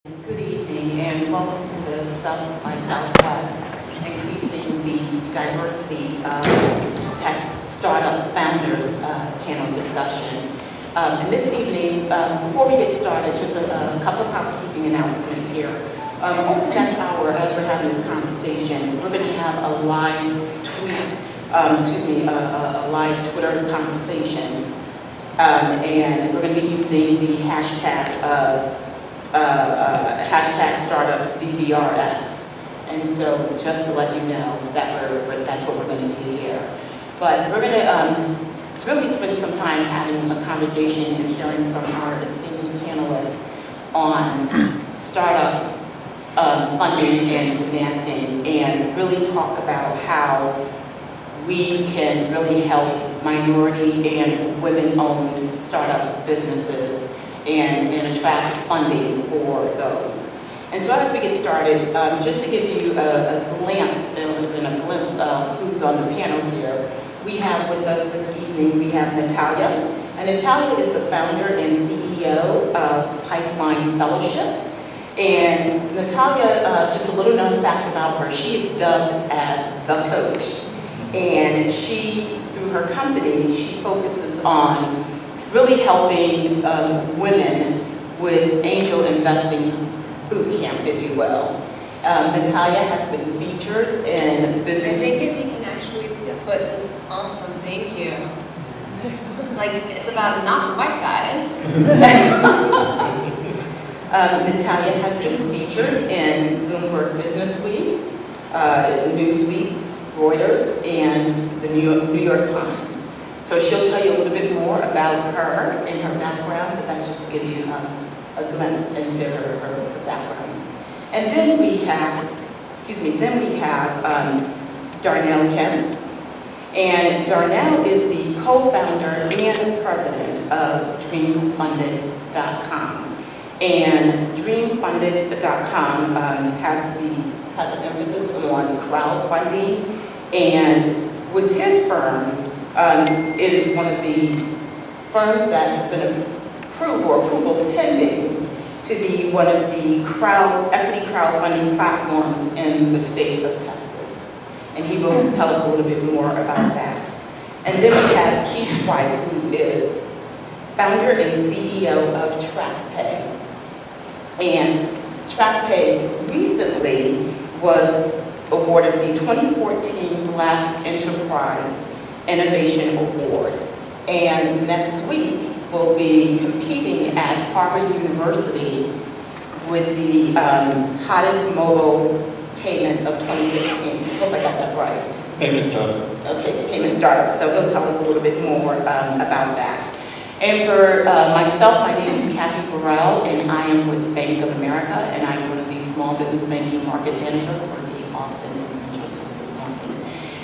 Good evening and welcome to the South by Southwest, increasing the diversity of tech startup founders panel discussion. And this evening, before we get started, just a couple of housekeeping announcements here. Over the next hour, as we're having this conversation, we're going to have a live a live Twitter conversation, and we're going to be using the hashtag of hashtag startups DVRS. And so just to let you know that that's what we're going to do here. But we're going to really spend some time having a conversation and hearing from our esteemed panelists on startup funding and financing, and really talk about how we can really help minority and women-owned startup businesses and attract funding for those. And so as we get started, just to give you a glance and a glimpse of who's on the panel here, we have with us this evening, we have Natalia. And Natalia is the founder and CEO of Pipeline Fellowship. And Natalia, just a little known fact about her, she is dubbed as the coach. And she, through her company, she focuses on really helping women with angel investing boot camp, if you will. Natalia has been featured in business. I think if you can actually put this, awesome, thank you. Like, it's about not the white guys. Natalia has been featured in Bloomberg Business Week, Newsweek, Reuters, and the New York Times. So she'll tell you a little bit more about her and her background, but that's just to give you a glimpse into her background. And then we have, Darnell Kemp. And Darnell is the co-founder and president of DreamFunded.com. And DreamFunded.com has an emphasis on crowdfunding, and with his firm, it is one of the firms that have been approved or approval pending to be one of the equity crowdfunding platforms in the state of Texas. And he will tell us a little bit more about that. And then we have Keith White, who is founder and CEO of TrackPay. And TrackPay recently was awarded the 2014 Black Enterprise Innovation Award. And next week, we'll be competing at Harvard University with the hottest mobile payment of 2015. I hope I got that right. Payment startup. Okay, payment startup. So he'll tell us a little bit more about that. And for myself, my name is Kathy Burrell, and I am with Bank of America, and I'm one of the small business banking market manager for the Austin and Central Texas market.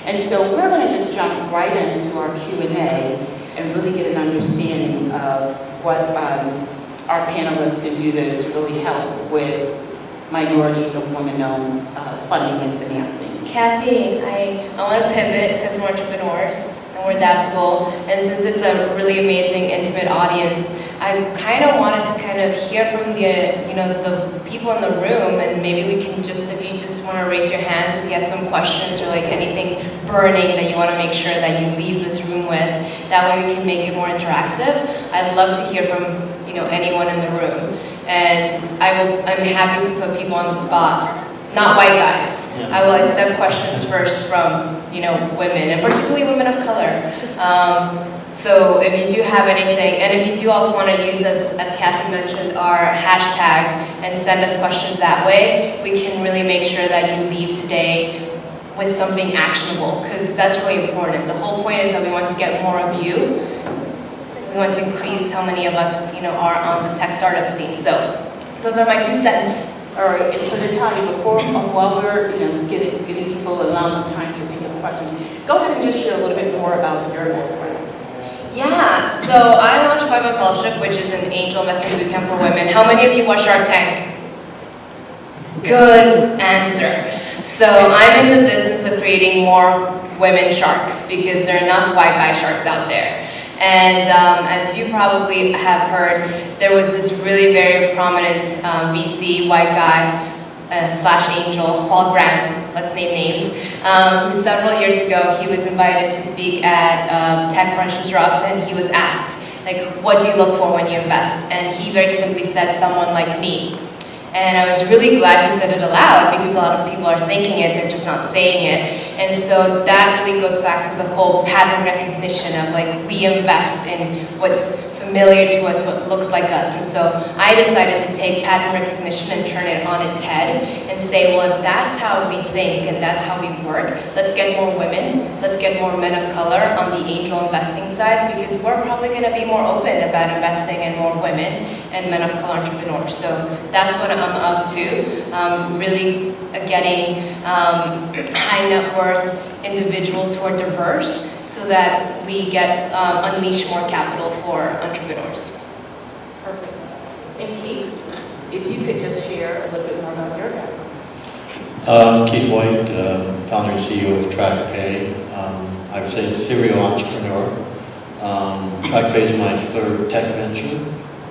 And so we're going to just jump right into our Q&A and really get an understanding of what our panelists can do to really help with minority and women-owned funding and financing. Kathy, I want to pivot because we're entrepreneurs and we're adaptable. And since it's a really amazing, intimate audience, I kind of wanted to hear from the people in the room, and maybe we can just, if you just want to raise your hands, if you have some questions or like anything burning that you want to make sure that you leave this room with, that way we can make it more interactive. I'd love to hear from anyone in the room, and I'm happy to put people on the spot. Not white guys. Yeah. I will accept questions first from women, and particularly women of color. So if you do have anything, and if you do also want to use, as Kathy mentioned, our hashtag and send us questions that way, we can really make sure that you leave today with something actionable, because that's really important. The whole point is that we want to get more of you. We want to increase how many of us are on the tech startup scene. So those are my 2 cents. All right, and so Natalia, while we're getting people, allowing them time to think of questions, go ahead and just share a little bit more about your background. Yeah, so I launched Pipeline Fellowship, which is an angel investing bootcamp for women. How many of you watch Shark Tank? Good answer. So I'm in the business of creating more women sharks because there are enough white guy sharks out there. And as you probably have heard, there was this really very prominent VC white guy slash angel, Paul Graham, let's name names, who several years ago, he was invited to speak at Tech Crunch Disrupt, and he was asked, like, what do you look for when you invest? And he very simply said, someone like me. And I was really glad he said it aloud, because a lot of people are thinking it, they're just not saying it. And so that really goes back to the whole pattern recognition of, like, we invest in what's familiar to us, what looks like us. And so I decided to take pattern recognition and turn it on its head and say, well, if that's how we think and that's how we work, let's get more women, let's get more men of color on the angel investing side, because we're probably going to be more open about investing in more women and men of color entrepreneurs. So that's what I'm up to, really getting high net worth individuals who are diverse, so that we get unleash more capital for entrepreneurs. Perfect. And Keith, if you could just share a little bit more about your background. Keith White, founder and CEO of TrackPay. I would say a serial entrepreneur. TrackPay is my third tech venture.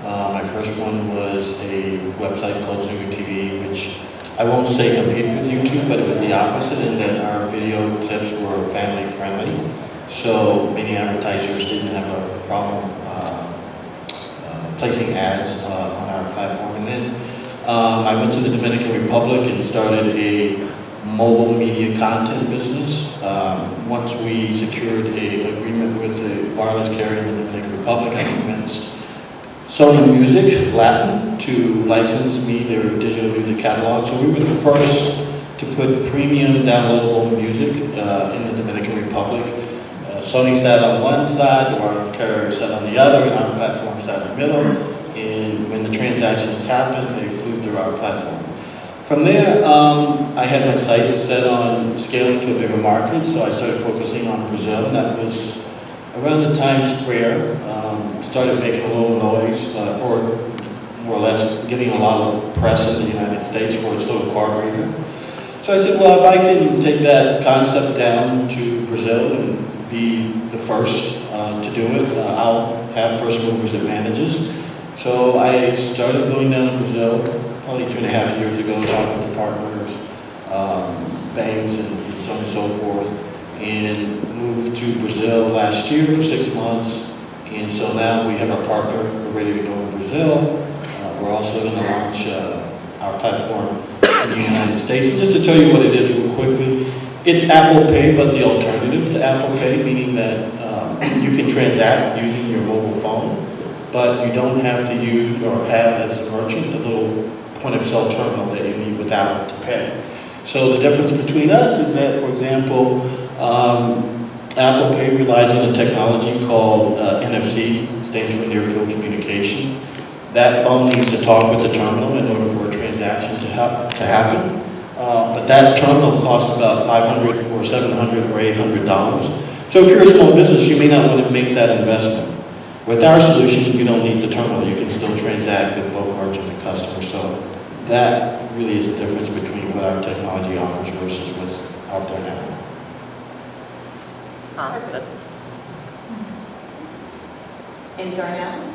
My first one was a website called Zoomer TV, which I won't say competed with YouTube, but it was the opposite in that our video clips were family friendly. So many advertisers didn't have a problem placing ads on our platform. And then I went to the Dominican Republic and started a mobile media content business. Once we secured an agreement with the wireless carrier in the Dominican Republic, I convinced Sony Music Latin to license me their digital music catalog. So we were the first to put premium downloadable music in the Dominican Republic. Sony sat on one side, the wireless carrier sat on the other, and our platform sat in the middle. And when the transactions happened, they flew through our platform. From there, I had my sights set on scaling to a bigger market, so I started focusing on Brazil, and that was around the Times Square. Started making a little noise, or more or less getting a lot of press in the United States for its little card reader. So I said, well, if I can take that concept down to Brazil and be the first to do it, I'll have first movers advantages. So I started going down to Brazil probably 2.5 years ago, talking to partners, banks, and so on and so forth, and moved to Brazil last year for 6 months. And so now we have our partner, we're ready to go in Brazil. We're also going to launch our platform in the United States. And just to tell you what it is real quickly, it's Apple Pay, but the alternative to Apple Pay, meaning that you can transact using your mobile phone, but you don't have to use or have as a merchant the little point-of-sale terminal that you need with Apple to pay. So the difference between us is that, for example, Apple Pay relies on a technology called NFC, stands for Near Field Communication. That phone needs to talk with the terminal in order for a transaction to happen. But that terminal costs about $500 or $700 or $800. So if you're a small business, you may not want to make that investment. With our solution, you don't need the terminal. You can still transact with both merchant and customer. So that really is the difference between what our technology offers versus what's out there now. Awesome. And Darnell,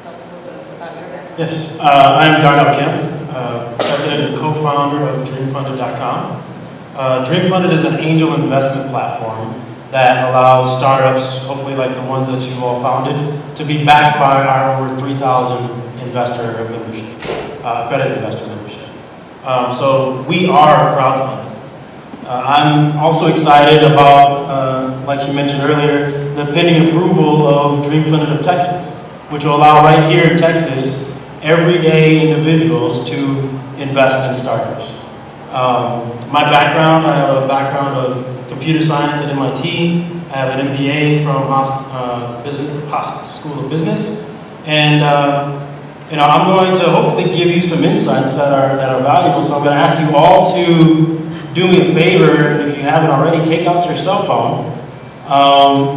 tell us a little bit about your background. Yes, I'm Darnell Kemp, president and co-founder of DreamFunded.com. DreamFunded is an angel investment platform that allows startups, hopefully like the ones that you all founded, to be backed by our over 3,000 investor membership, accredited investor membership. So we are crowdfunded. I'm also excited about, like you mentioned earlier, the pending approval of DreamFunded of Texas, which will allow right here in Texas, everyday individuals to invest in startups. My background, I have a background of computer science at MIT. I have an MBA from School of Business. And I'm going to hopefully give you some insights that are valuable. So I'm going to ask you all to do me a favor, and if you haven't already, take out your cell phone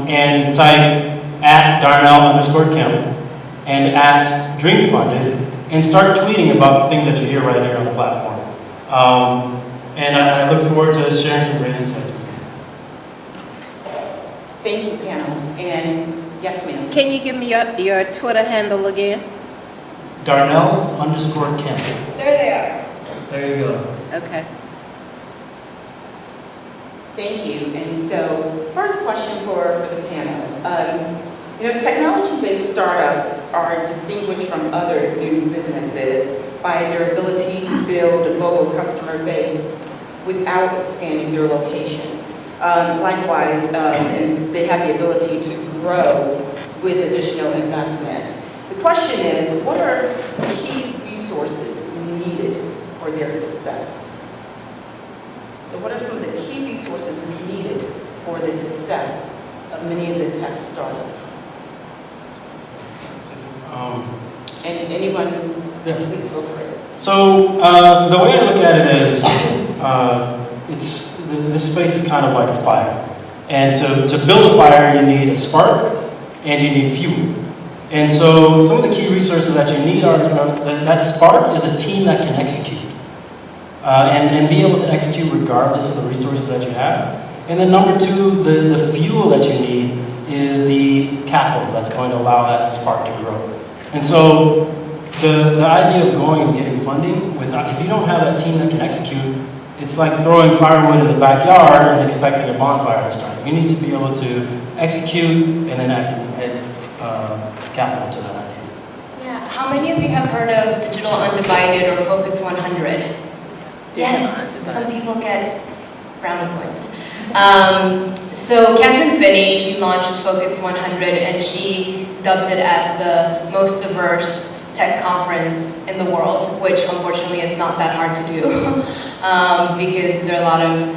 and type @Darnell_Kemp and @DreamFunded and start tweeting about the things that you hear right here on the platform. And I look forward to sharing some great insights with you. Thank you, panel. And Yes, ma'am. Can you give me your Twitter handle again? Darnell_Kim. There they are. There you go. Okay. Thank you. And so, first question for the panel. Technology-based startups are distinguished from other new businesses by their ability to build a global customer base without expanding their locations. Likewise, and they have the ability to grow with additional investment. The question is, what are key resources needed for their success? So what are some of the key resources needed for the success of many of the tech startups? And anyone, please feel free. So the way I look at it is, this space is kind of like a fire. And to build a fire, you need a spark and you need fuel. And so some of the key resources that you need are that spark is a team that can execute. And be able to execute regardless of the resources that you have. And then number two, the fuel that you need is the capital that's going to allow that spark to grow. And so the idea of going and getting funding, if you don't have that team that can execute, it's like throwing firewood in the backyard and expecting a bonfire to start. You need to be able to execute and then add capital to that idea. Yeah, how many of you have heard of Digital Undivided or Focus 100? Yes, some people get brownie points. So Catherine Finney, she launched Focus 100 and she dubbed it as the most diverse tech conference in the world, which unfortunately is not that hard to do because there are a lot of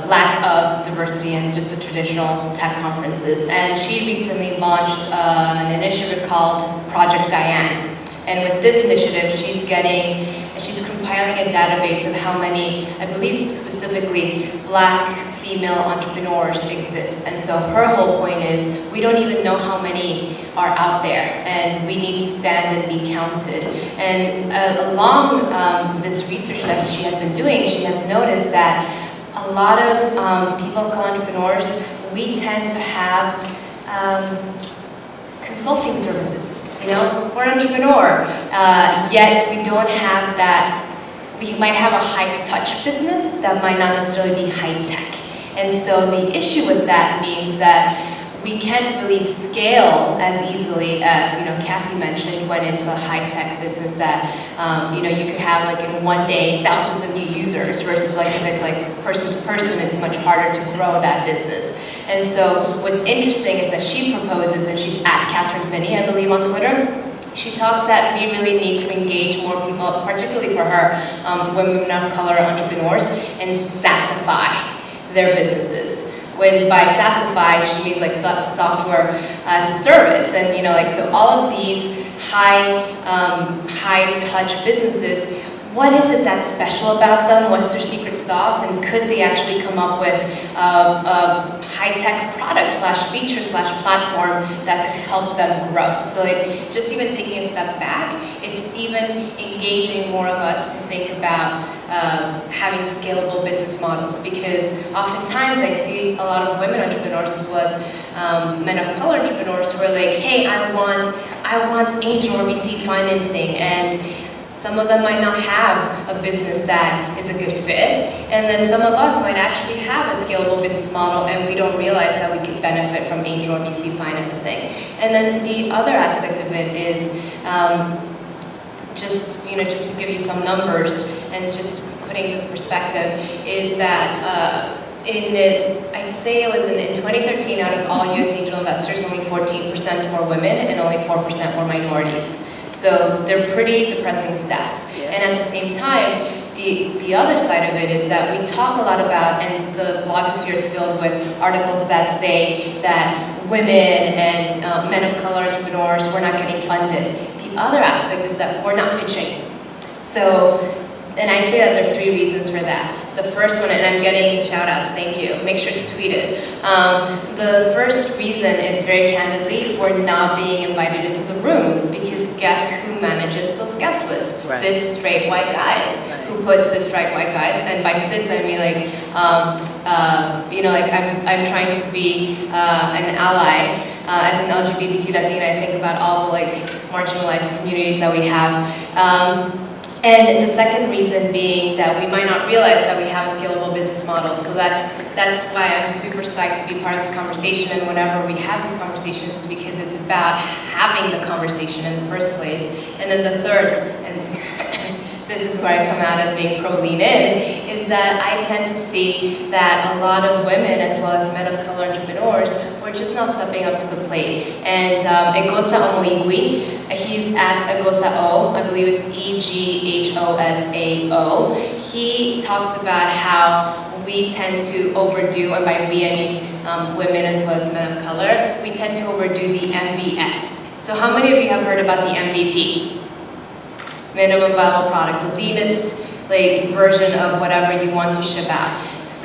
lack of diversity in just the traditional tech conferences. And she recently launched an initiative called Project Diane. And with this initiative, she's compiling a database of how many, I believe specifically, Black female entrepreneurs exist. And so her whole point is, we don't even know how many are out there, and we need to stand and be counted. And along this research that she has been doing, she has noticed that a lot of people of color entrepreneurs, we tend to have consulting services. We're an entrepreneur, yet we don't have that. We might have a high-touch business that might not necessarily be high-tech. And so the issue with that means that we can't really scale as easily as, Kathy mentioned, when it's a high-tech business that, you could have like in one day thousands of new users versus like if it's like person to person, it's much harder to grow that business. And so what's interesting is that she proposes, and she's at Catherine Finney, I believe, on Twitter. She talks that we really need to engage more people, particularly for her, women of color entrepreneurs, and SaaSify their businesses. When by SaaSify, she means like software as a service. And so all of these high touch businesses, what is it that's special about them? What's their secret sauce? And could they actually come up with a high-tech product / feature / platform that could help them grow? So like just even taking a step back, it's even engaging more of us to think about having scalable business models, because oftentimes I see a lot of women entrepreneurs as well as men of color entrepreneurs who are like, hey, I want angel or VC financing, and some of them might not have a business that is a good fit, and then some of us might actually have a scalable business model and we don't realize that we could benefit from angel or VC financing. And then the other aspect of it is just to give you some numbers and just putting this perspective, is that I'd say it was in 2013, out of all US angel investors, only 14% were women and only 4% were minorities. So they're pretty depressing stats. Yeah. And at the same time, the other side of it is that we talk a lot about, and the blogosphere is filled with articles that say that women and men of color entrepreneurs, we're not getting funded. The other aspect is that we're not pitching. So, and I'd say that there are 3 reasons for that. The first one, and I'm getting shout outs, thank you, make sure to tweet it. The first reason is very candidly, we're not being invited into the room, because guess who manages those guest lists? Right. Cis, straight, white guys. Right. Who put cis, straight, white guys? And by cis, I mean like, I'm trying to be an ally As an LGBTQ Latina, I think about all the like marginalized communities that we have. And the second reason being that we might not realize that we have a scalable business model. So that's why I'm super psyched to be part of this conversation. And whenever we have these conversations, it's because it's about having the conversation in the first place. And then the third, and this is where I come out as being pro-lean in, is that I tend to see that a lot of women, as well as men of color entrepreneurs, are just not stepping up to the plate. And Egosa Omoigui, he's at Egosao, I believe it's EGHOSAO. He talks about how we tend to overdo, and by we I mean women as well as men of color, we tend to overdo the MVS. So how many of you have heard about the MVP? Minimum viable product, the leanest like version of whatever you want to ship out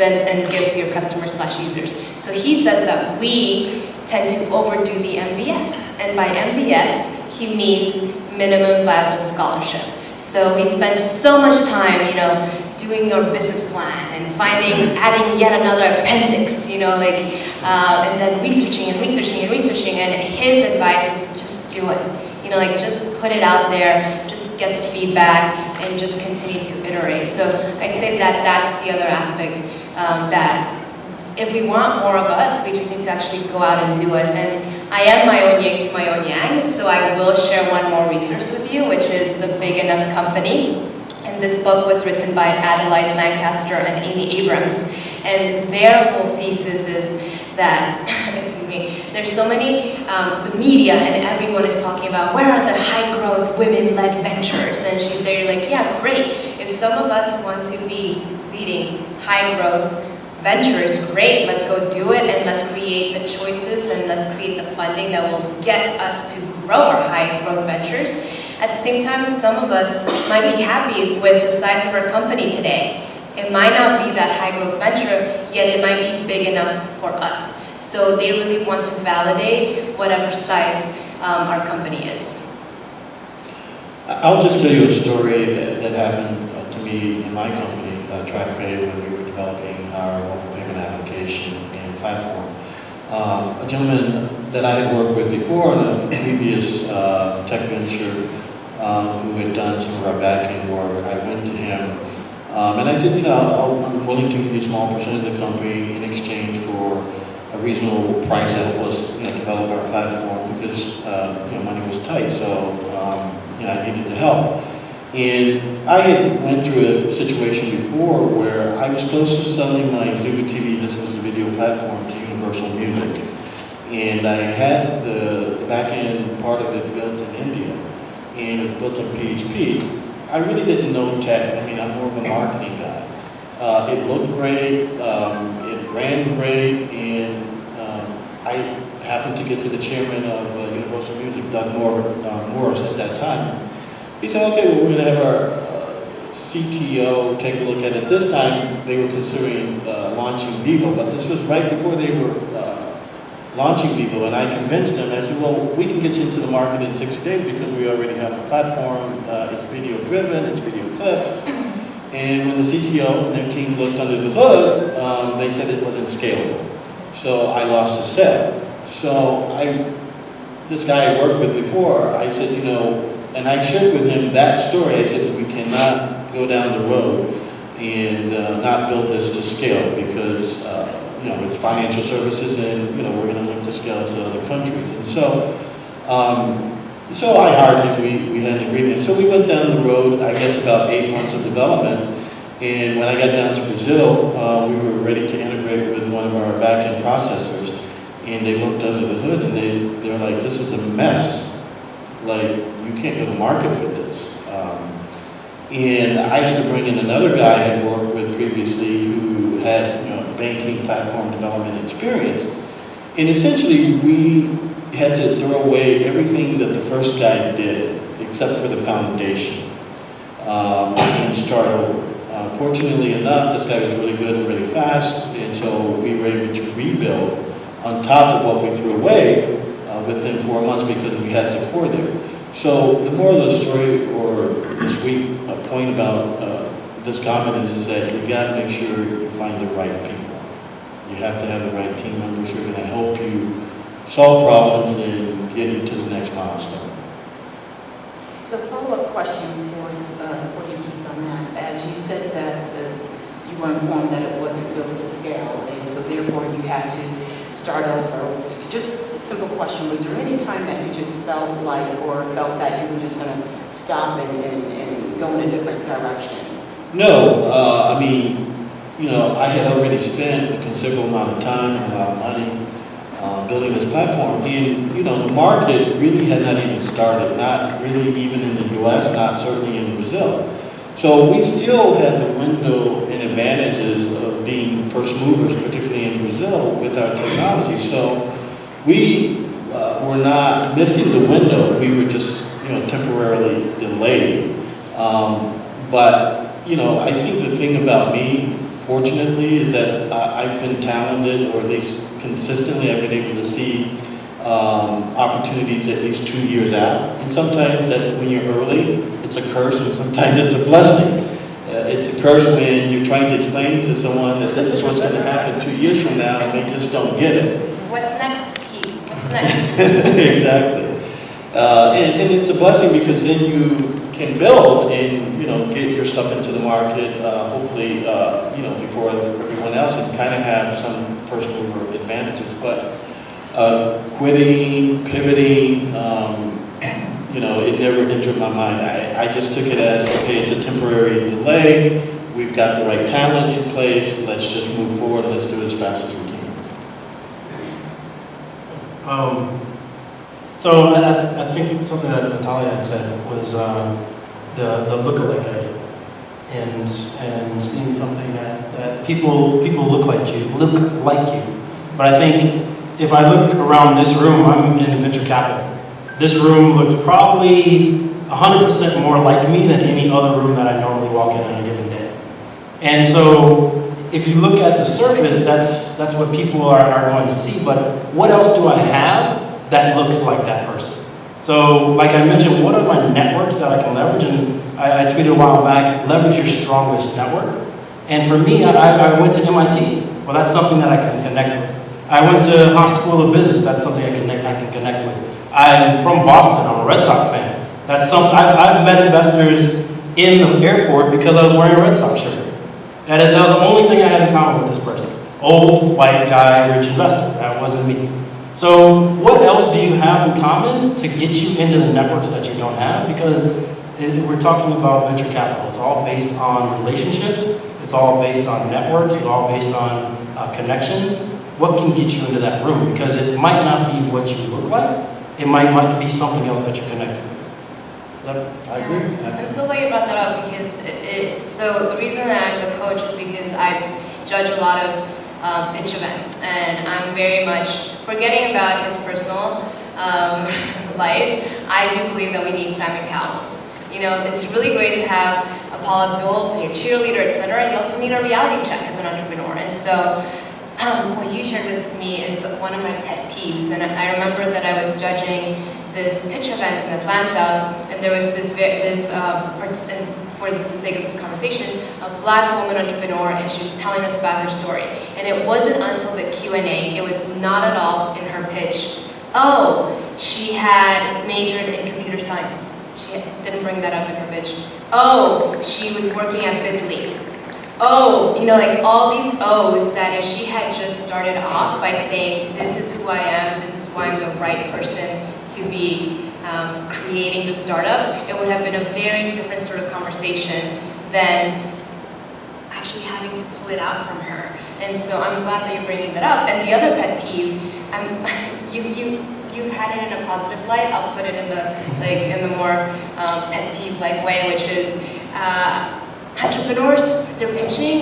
and give to your customers/users. So he says that we tend to overdo the MVS, and by MVS he means minimum viable scholarship. So we spend so much time, doing our business plan and adding yet another appendix, and then researching. And his advice is just do it. Just put it out there, just get the feedback, and just continue to iterate. So I say that that's the other aspect, that if we want more of us, we just need to actually go out and do it. And I am my own yin to my own yang, so I will share one more resource with you, which is The Big Enough Company. And this book was written by Adelaide Lancaster and Amy Abrams. And their whole thesis is that, there's so many, the media and everyone is talking about where are the high growth women-led ventures, and they're like, yeah, great. If some of us want to be leading high growth ventures, great, let's go do it, and let's create the choices and let's create the funding that will get us to grow our high growth ventures. At the same time, some of us might be happy with the size of our company today. It might not be that high growth venture, yet it might be big enough for us. So they really want to validate whatever size our company is. I'll just tell you a story that happened to me in my company, TrackPay, when we were developing our mobile payment application and platform. A gentleman that I had worked with before in a previous tech venture who had done some of our back-end work, I went to him and I said, I'm willing to give you a small percentage of the company in exchange for a reasonable price to help us develop our platform, because money was tight, so I needed the help. And I had went through a situation before where I was close to selling my Zuba TV, this was the video platform, to Universal Music. And I had the back-end part of it built in India, and it was built on PHP. I really didn't know tech. I'm more of a marketing guy. It looked great, it ran great, and I happened to get to the chairman of Universal Music, Doug Morris, at that time. He said, okay, well, we're going to have our CTO take a look at it. This time, they were considering launching Vivo, but this was right before they were launching Vivo, and I convinced him. I said, well, we can get you into the market in 60 days because we already have a platform. It's video-driven, it's video clips. And when the CTO and their team looked under the hood, they said it wasn't scalable. So I lost the sale. So this guy I worked with before, I said, and I shared with him that story. I said, we cannot go down the road and not build this to scale, because it's financial services, and we're going to look to scale to other countries. And so I hired him. We had an agreement. So we went down the road, I guess about 8 months of development. And when I got down to Brazil, we were ready to integrate with one of our back-end processors. And they looked under the hood and they were like, this is a mess. Like, you can't go to market with this. And I had to bring in another guy I had worked with previously who had banking platform development experience. And essentially, we had to throw away everything that the first guy did, except for the foundation, and start over. Fortunately enough, this guy was really good and really fast, and so we were able to rebuild on top of what we threw away within 4 months, because we had the core there. So the moral of the story, or the sweet point about this comment is that you got to make sure you find the right people. You have to have the right team members who are going to help you solve problems and get you to the next milestone. So follow-up question before you keep on that. As you said that you were informed that it wasn't built to scale, and so therefore you had to start over. Just a simple question, was there any time that you just felt that you were just going to stop and go in a different direction? No, I mean, I had already spent a considerable amount of time and a lot of money building this platform, and the market really had not even started, not really even in the U.S., not certainly in Brazil. So we still had the window and advantages of being first movers, particularly in Brazil, with our technology. So we were not missing the window. We were just, temporarily delayed. But I think the thing about me, fortunately, is that I've been talented, or at least consistently I've been able to see opportunities at least 2 years out. And sometimes when you're early, it's a curse, and sometimes it's a blessing. It's a curse when you're trying to explain to someone that this is what's going to happen 2 years from now, and they just don't get it. What's next, Pete? What's next? Exactly. And it's a blessing because then you can build and get your stuff into the market, hopefully before everyone else, and kind of have some first mover advantages. But quitting, pivoting, it never entered my mind. I just took it as, okay, it's a temporary delay. We've got the right talent in place. Let's just move forward. Let's do it as fast as we can. So I think something that Natalia had said was the look-alike idea, and seeing something that people look like you. But I think if I look around this room, I'm in venture capital. This room looks probably 100% more like me than any other room that I normally walk in on a given day. And so if you look at the surface, that's what people are going to see. But what else do I have that looks like that person? So like I mentioned, what are my networks that I can leverage? And I tweeted a while back, leverage your strongest network. And for me, I went to MIT. Well, that's something that I can connect with. I went to Haas School of Business. That's something I can connect with. I'm from Boston. I'm a Red Sox fan. That's something I've met investors in the airport because I was wearing a Red Sox shirt. And that was the only thing I had in common with this person. Old, white guy, rich investor. That wasn't me. So what else do you have in common to get you into the networks that you don't have? Because we're talking about venture capital. It's all based on relationships. It's all based on networks. It's all based on connections. What can get you into that room? Because it might not be what you look like. It might be something else that you're connected with. I agree. I'm so glad you brought that up because so the reason that I'm the coach is because I judge a lot of pitch events, and I'm very much forgetting about his personal life. I do believe that we need Simon Cowells. It's really great to have Paula Abduls and your cheerleader, etc. You also need a reality check as an entrepreneur. And so what you shared with me is one of my pet peeves. And I remember that I was judging this pitch event in Atlanta, and there was for the sake of this conversation, a black woman entrepreneur, and she was telling us about her story. And it wasn't until the Q&A, it was not at all in her pitch. Oh, she had majored in computer science. She didn't bring that up in her pitch. Oh, she was working at Bitly. Oh, like all these O's that if she had just started off by saying, this is who I am, this is why I'm the right person to be creating the startup, it would have been a very different sort of conversation than actually having to pull it out from her. And so I'm glad that you're bringing that up. And the other pet peeve, you had it in a positive light. I'll put it in the more pet peeve like way, which is entrepreneurs,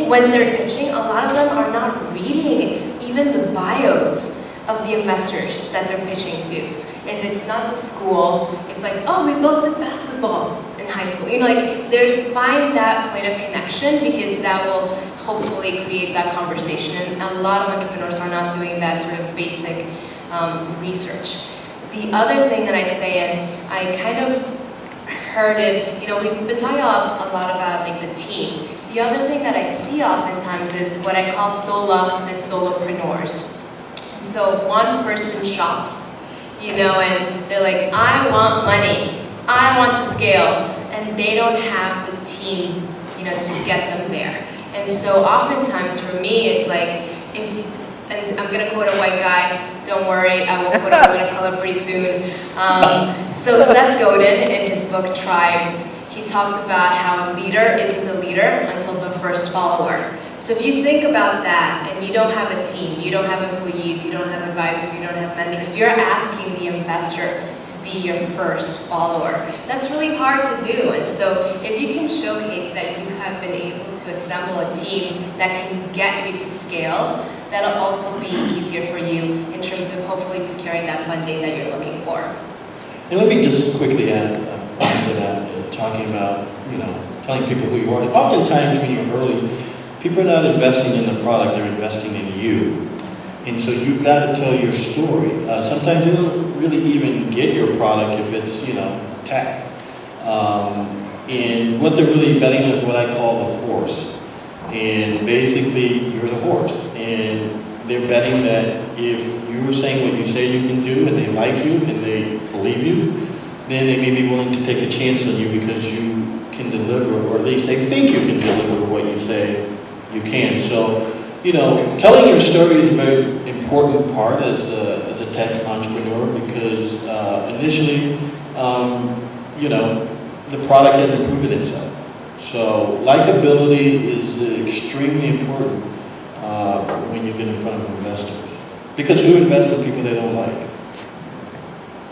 when they're pitching, a lot of them are not reading even the bios of the investors that they're pitching to. If it's not the school, it's like, oh, we both did basketball in high school. Find that point of connection, because that will hopefully create that conversation. And a lot of entrepreneurs are not doing that sort of basic research. The other thing that I'd say, and I kind of heard it, we've been talking a lot about the team. The other thing that I see oftentimes is what I call sola and solopreneurs. So one person shops, you know, and they're like, I want money, I want to scale, and they don't have the team, you know, to get them there. And so oftentimes for me, it's like, and I'm gonna quote a white guy, don't worry, I will quote a woman of color pretty soon. So Seth Godin, in his book Tribes, he talks about how a leader isn't a leader until the first follower. So if you think about that, and you don't have a team, you don't have employees, you don't have advisors, you don't have mentors, you're asking the investor to be your first follower. That's really hard to do, and so if you can showcase that you have been able to assemble a team that can get you to scale, that'll also be easier for you in terms of hopefully securing that funding that you're looking for. And let me just quickly add to that, talking about, you know, telling people who you are. Oftentimes when you're early, people are not investing in the product, they're investing in you. And so you've got to tell your story. Sometimes they don't really even get your product if it's, you know, tech. And what they're really betting on is what I call the horse. And basically, you're the horse. And they're betting that if you were saying what you say you can do, and they like you, and they believe you, then they may be willing to take a chance on you because you can deliver, or at least they think you can deliver what you say you can. So, you know, telling your story is a very important part as a tech entrepreneur because initially, you know, the product hasn't proven itself. So likability is extremely important when you get in front of investors. Because who invests in people they don't like?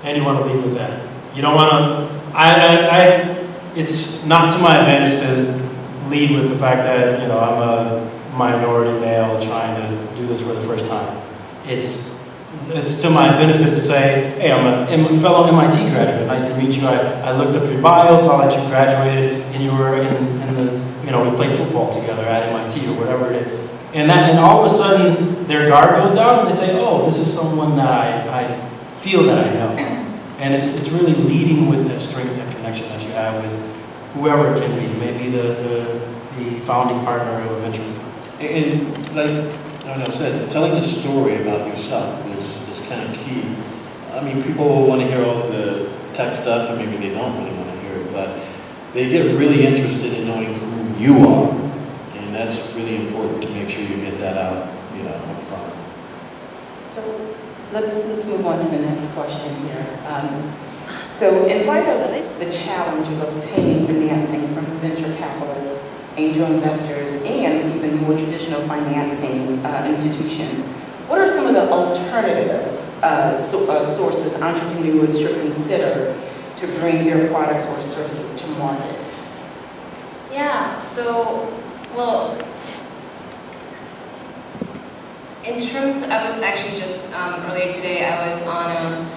And you want to lead with that. You don't want to, it's not to my advantage to lead with the fact that, you know, I'm a minority male trying to do this for the first time. It's to my benefit to say, hey, I'm a fellow MIT graduate. Nice to meet you. I looked up your bio, saw that you graduated, and you were in the, you know, we played football together at MIT or whatever it is. And all of a sudden, their guard goes down and they say, oh, this is someone that I feel that I know. And it's really leading with that strength and connection that you have with whoever it can be, maybe the founding partner of a venture fund. And like I said, telling the story about yourself is kind of key. I mean, people want to hear all the tech stuff, and maybe they don't really want to hear it, but they get really interested in knowing who you are, and that's really important to make sure you get that out, you know, up front. So let's move on to the next question here. So in light of the challenge of obtaining financing from venture capitalists, angel investors, and even more traditional financing institutions, what are some of the alternatives sources entrepreneurs should consider to bring their products or services to market? Yeah, so, well, in terms, I was actually just, earlier today, I was on a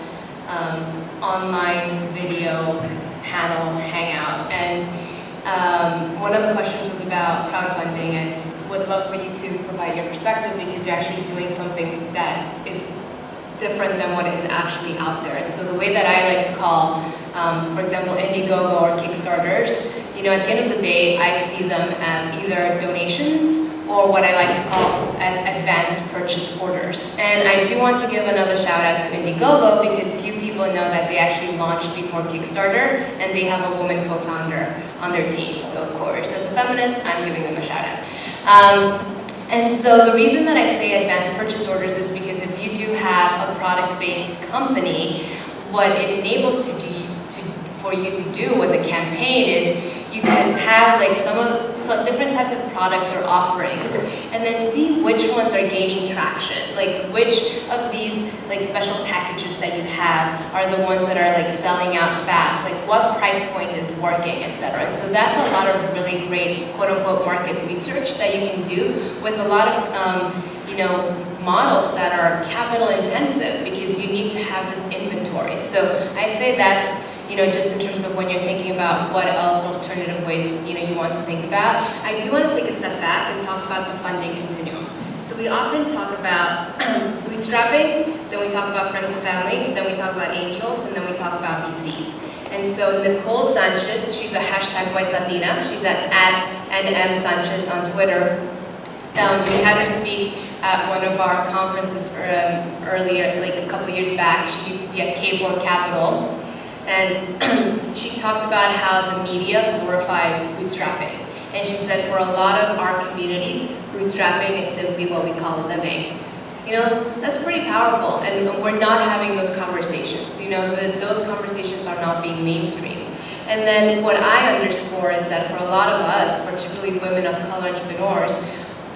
online video panel hangout, and one of the questions was about crowdfunding, and would love for you to provide your perspective because you're actually doing something that is different than what is actually out there. And so the way that I like to call, for example, Indiegogo or Kickstarters, you know, at the end of the day, I see them as either donations or what I like to call as advanced purchase orders. And I do want to give another shout out to Indiegogo because few people know that they actually launched before Kickstarter and they have a woman co-founder on their team. So of course, as a feminist, I'm giving them a shout out. And so the reason that I say advanced purchase orders is because if you do have a product-based company, what it enables for you to do with the campaign is you can have like some different types of products or offerings and then see which ones are gaining traction, like which of these like special packages that you have are the ones that are like selling out fast, like what price point is working, etc. And so that's a lot of really great quote-unquote market research that you can do with a lot of you know, models that are capital intensive because you need to have this inventory. So I say that's, you know, just in terms of when you're thinking about what else alternative ways, you know, you want to think about. I do want to take a step back and talk about the funding continuum. So we often talk about bootstrapping, then we talk about friends and family, then we talk about angels, and then we talk about VCs. And so Nicole Sanchez, she's a #Voice Latina. She's at @NM Sanchez on Twitter. We had her speak at one of our conferences earlier, like a couple of years back. She used to be at Keyboard Capital. And she talked about how the media glorifies bootstrapping. And she said for a lot of our communities, bootstrapping is simply what we call living. You know, that's pretty powerful, and we're not having those conversations. You know, those conversations are not being mainstreamed. And then what I underscore is that for a lot of us, particularly women of color entrepreneurs,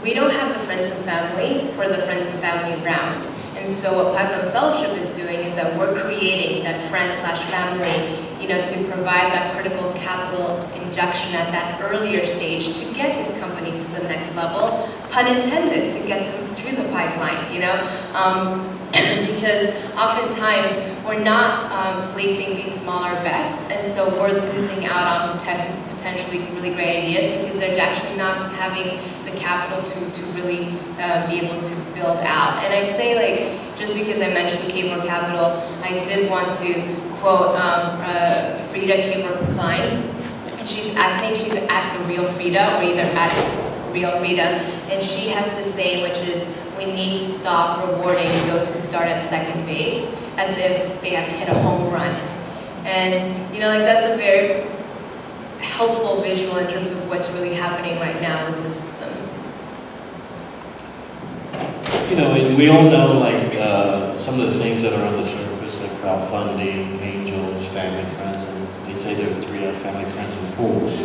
we don't have the friends and family for the friends and family round. And so what Pipeline Fellowship is doing is that we're creating that friend/family, you know, to provide that critical capital injection at that earlier stage to get these companies to the next level, pun intended, to get them through the pipeline, you know? Because oftentimes we're not placing these smaller bets, and so we're losing out on potentially really great ideas because they're actually not having the capital to really be able to build out. And I say, like, just because I mentioned Keyboard Capital, I did want to quote Frida Kieber-Klein. I think she's at The Real Frida, or either at Real Frida, and she has to say, which is, we need to stop rewarding those who start at second base as if they have hit a home run. And, you know, like, that's a very helpful visual in terms of what's really happening right now with the system. You know, and we all know, like, some of the things that are on the surface, like crowdfunding, angels, family, friends, and they say there are three family, friends, and fools.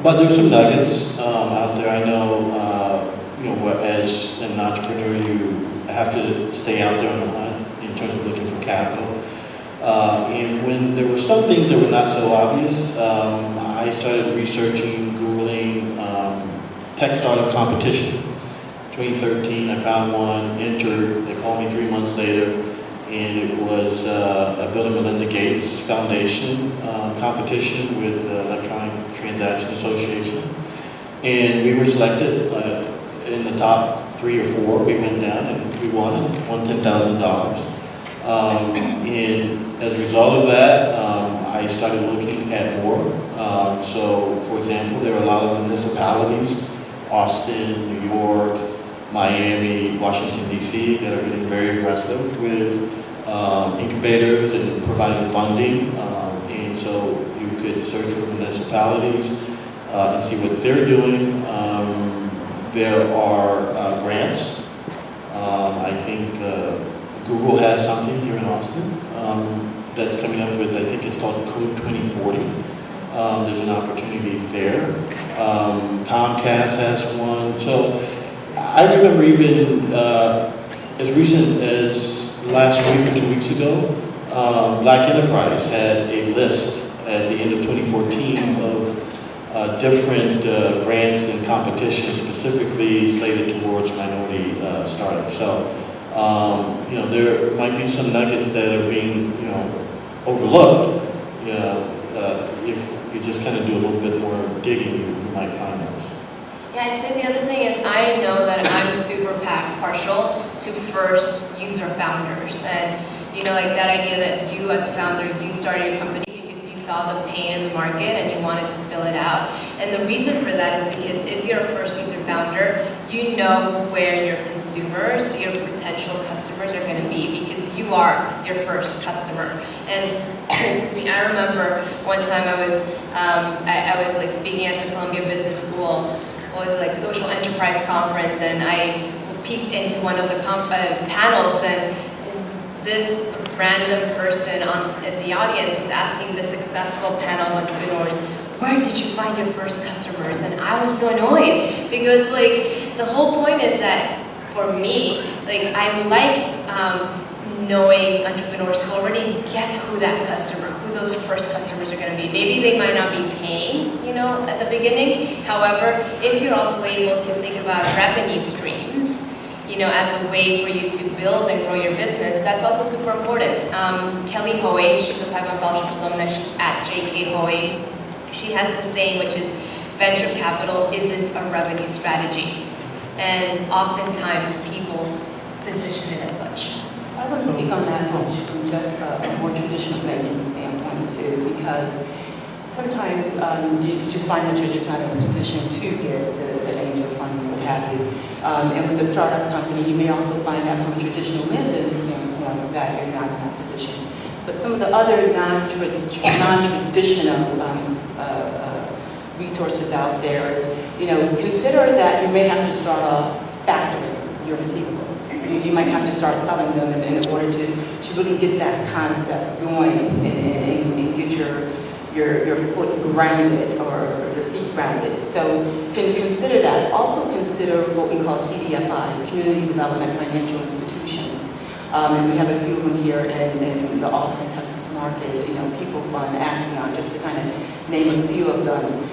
But there's some nuggets out there. I know, you know, as an entrepreneur, you have to stay out there on the hunt in terms of looking for capital. And when there were some things that were not so obvious, I started researching, Googling tech startup competition. 2013, I found one, entered, they called me 3 months later, and it was a Bill and Melinda Gates Foundation competition with Electronic Transaction Association. And we were selected in the top 3 or 4. We went down and we won $10,000. And as a result of that, I started looking at more. So, for example, there are a lot of municipalities, Austin, New York, Miami, Washington, D.C., that are getting very aggressive with incubators and providing funding. And so you could search for municipalities and see what they're doing. There are grants. I think Google has something here in Austin that's coming up with, I think it's called Code 2040. There's an opportunity there. Comcast has one. So I remember even as recent as last week or 2 weeks ago, Black Enterprise had a list at the end of 2014 of different grants and competitions specifically slated towards minority startups. So, you know, there might be some nuggets that are being, you know, overlooked. If you just kind of do a little bit more digging, you might find those. Yeah, I'd say the other thing is I know that I'm super partial to first user founders. And, you know, like that idea that you as a founder, you started your company because you saw the pain in the market and you wanted to fill it out. And the reason for that is because if you're a first user founder, you know where your consumers, your potential customers are going to be because you are your first customer. And excuse me, I remember one time I was like speaking at the Columbia Business School. It was like social enterprise conference, and I peeked into one of the panels, and this random person in the audience was asking the successful panel of entrepreneurs, where did you find your first customers? And I was so annoyed because, like, the whole point is that for me, like, I like knowing entrepreneurs who already get who that customer, who those first customers are going to be. Maybe they might not be paying, you know, at the beginning. However, if you're also able to think about revenue streams, you know, as a way for you to build and grow your business, that's also super important. Kelly Hoey, she's a Pipeline Fellowship alumna, she's at JK Hoey. She has the saying, which is, venture capital isn't a revenue strategy. And oftentimes people position it as such. I want to speak on that from just a more traditional banking standpoint too, because so sometimes you just find that you're just not in a position to get the angel funding, what have you. And with a startup company, you may also find that from a traditional lending standpoint that you're not in that position. But some of the other non-traditional resources out there is, consider that you may have to start off factoring your receivables. You might have to start selling them in order to really get that concept going and get your foot grounded or your feet grounded. So consider that. Also consider what we call CDFIs, Community Development Financial Institutions. And we have a few of them here in the Austin, Texas market, People Fund, Axion, just to kind of name a few of them.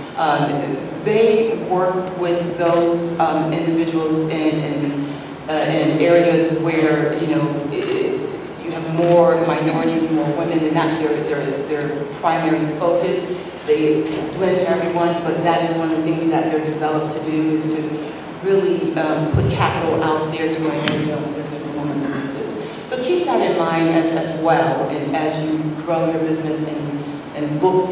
They work with those individuals in areas where, you have more minorities, more women, and that's their primary focus. They blend to everyone, but that is one of the things that they're developed to do, is to really put capital out there to grow business and women businesses. So keep that in mind as well, and as you grow your business and look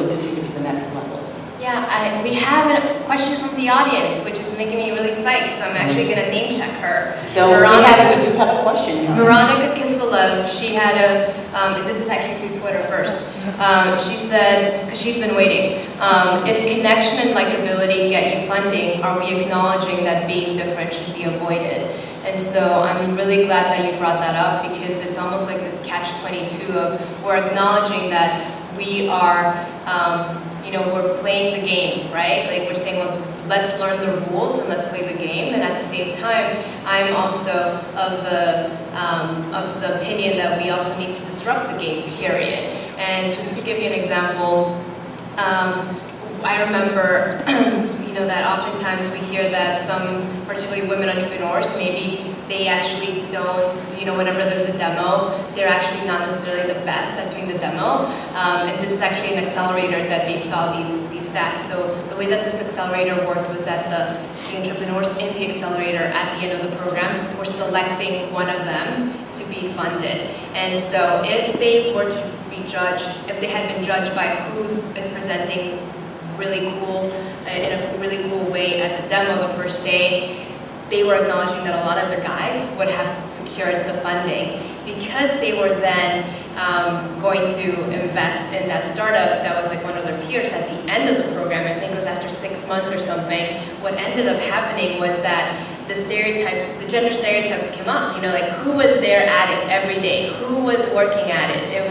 to take it to the next level. Yeah, we have a question from the audience, which is making me really psyched, so I'm actually going to name check her. So we do have a question here. Veronica Kiselev, she had this is actually through Twitter first. She said, because she's been waiting, if connection and likability get you funding, are we acknowledging that being different should be avoided? And so I'm really glad that you brought that up, because it's almost like this catch-22 of we're acknowledging that we are, we're playing the game, right? Like we're saying, well, let's learn the rules and let's play the game. And at the same time, I'm also of the opinion that we also need to disrupt the game, period. And just to give you an example, I remember, that oftentimes we hear that some, particularly women entrepreneurs, maybe they actually don't, whenever there's a demo, they're actually not necessarily the best at doing the demo. And this is actually an accelerator that they saw these stats. So the way that this accelerator worked was that the entrepreneurs in the accelerator at the end of the program were selecting one of them to be funded. And so if they were to be judged, if they had been judged by who is presenting really cool, in a really cool way at the demo the first day, they were acknowledging that a lot of the guys would have secured the funding because they were then going to invest in that startup that was like one of their peers at the end of the program. I think it was after 6 months or something. What ended up happening was that the gender stereotypes came up, like who was there at it every day, who was working at it. It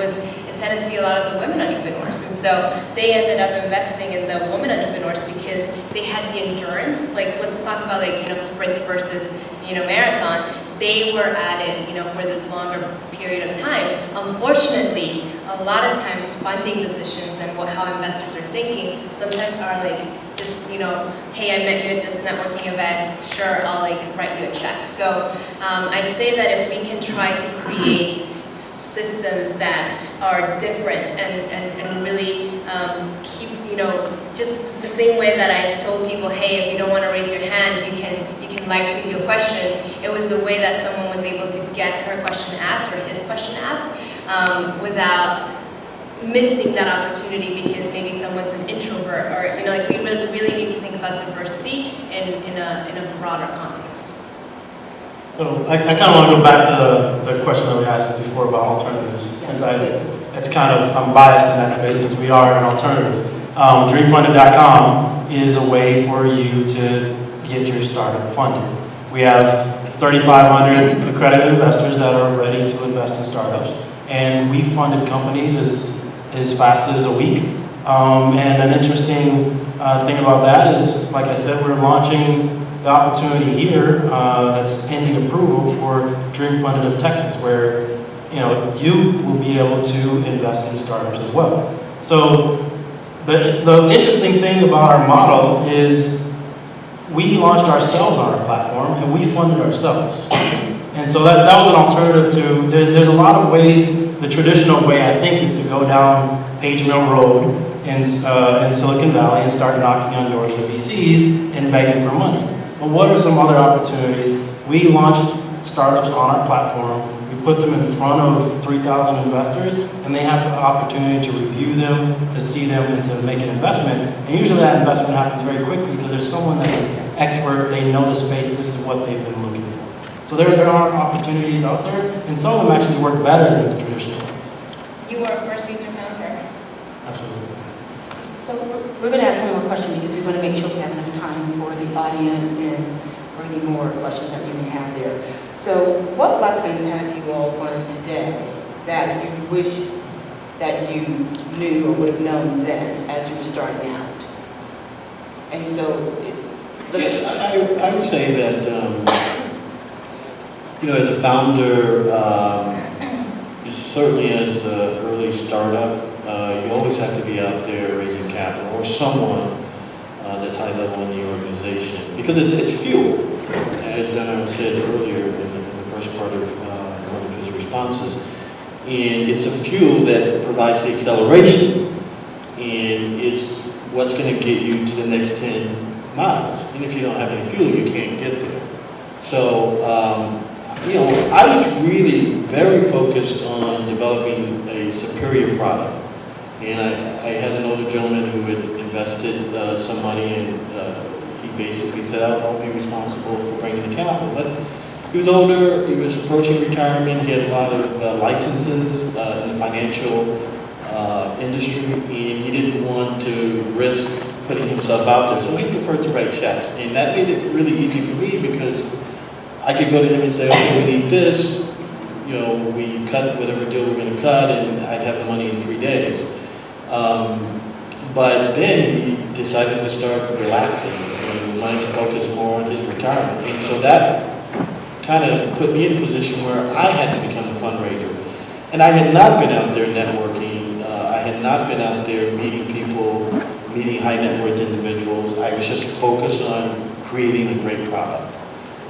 tended to be a lot of the women entrepreneurs. And so they ended up investing in the women entrepreneurs because they had the endurance. Like, let's talk about sprint versus, marathon. They were at it, for this longer period of time. Unfortunately, a lot of times funding decisions and how investors are thinking sometimes are like, just, hey, I met you at this networking event, sure, I'll write you a check. So I'd say that if we can try to create systems that are different and really keep, just the same way that I told people, hey, if you don't want to raise your hand, you can live tweet your question. It was a way that someone was able to get her question asked or his question asked without missing that opportunity because maybe someone's an introvert or, we really need to think about diversity in a broader context. So I kind of want to go back to the question that we asked before about alternatives, since I'm biased in that space since we are an alternative. Dreamfunded.com is a way for you to get your startup funded. We have 3,500 accredited investors that are ready to invest in startups, and we funded companies as fast as a week. And an interesting thing about that is, like I said, we're launching the opportunity here that's pending approval for Dream Funded of Texas, where you will be able to invest in startups as well. So the interesting thing about our model is we launched ourselves on our platform and we funded ourselves. And so that was an alternative to, there's a lot of ways, the traditional way I think is to go down Page Mill Road in Silicon Valley and start knocking on doors of VCs and begging for money. But what are some other opportunities? We launched startups on our platform. We put them in front of 3,000 investors, and they have the opportunity to review them, to see them, and to make an investment. And usually that investment happens very quickly because there's someone that's an expert, they know the space, this is what they've been looking for. So there are opportunities out there, and some of them actually work better than the traditional ones. You were a first user founder. Absolutely. So we're going to ask one more question because we want to make sure we have enough time for the audience and for any more questions that you may have there. So what lessons have you all learned today that you wish that you knew or would have known then as you were starting out? And so, I would say that, as a founder, certainly as an early startup, you always have to be out there raising capital or someone that's high level in the organization because it's fuel, as General said earlier in the first part of one of his responses. And it's a fuel that provides the acceleration, and it's what's going to get you to the next 10 miles. And if you don't have any fuel, you can't get there. So, I was really very focused on developing a superior product. And I had an older gentleman who had invested some money, and he basically said, I'll be responsible for bringing the capital. But he was older, he was approaching retirement, he had a lot of licenses in the financial industry, and he didn't want to risk putting himself out there. So he preferred to write checks. And that made it really easy for me because I could go to him and say, okay, we need this. We cut whatever deal we're going to cut, and I'd have the money in 3 days. But then he decided to start relaxing and wanted to focus more on his retirement. And so that kind of put me in a position where I had to become a fundraiser. And I had not been out there networking. I had not been out there meeting people, meeting high net worth individuals. I was just focused on creating a great product.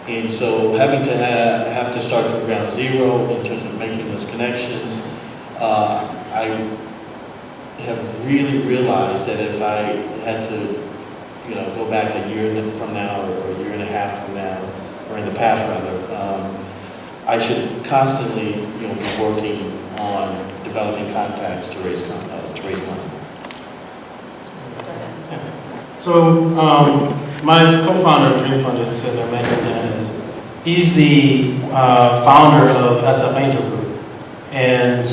And so having to have to start from ground zero in terms of making those connections, I have really realized that if I had to, go back a year from now or a year and a half from now, or in the past rather, I should constantly, be working on developing contacts to raise money. So my co-founder of Dream Fund is Emmanuel Hernandez. He's the founder of SF Angel Group, and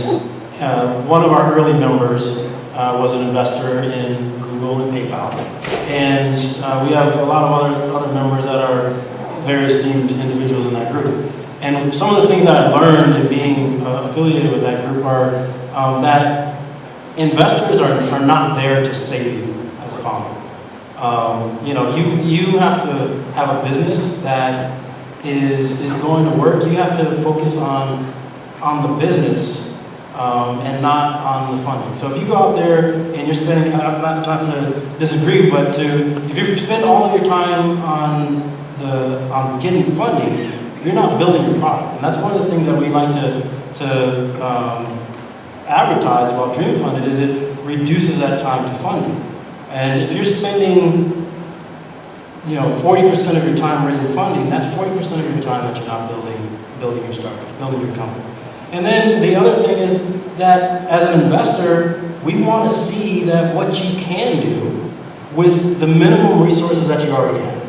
one of our early members was an investor in Google and PayPal, and we have a lot of other members that are various named individuals in that group. And some of the things that I learned in being affiliated with that group are that investors are not there to save you as a founder. You have to have a business that is going to work. You have to focus on the business and not on the funding. So if you go out there and you're spending, not to disagree, but if you spend all of your time on getting funding, you're not building your product. And that's one of the things that we like to advertise about Dream Fund is it reduces that time to funding. And if you're spending 40% of your time raising funding, that's 40% of your time that you're not building your startup, building your company. And then the other thing is that as an investor, we want to see that what you can do with the minimum resources that you already have.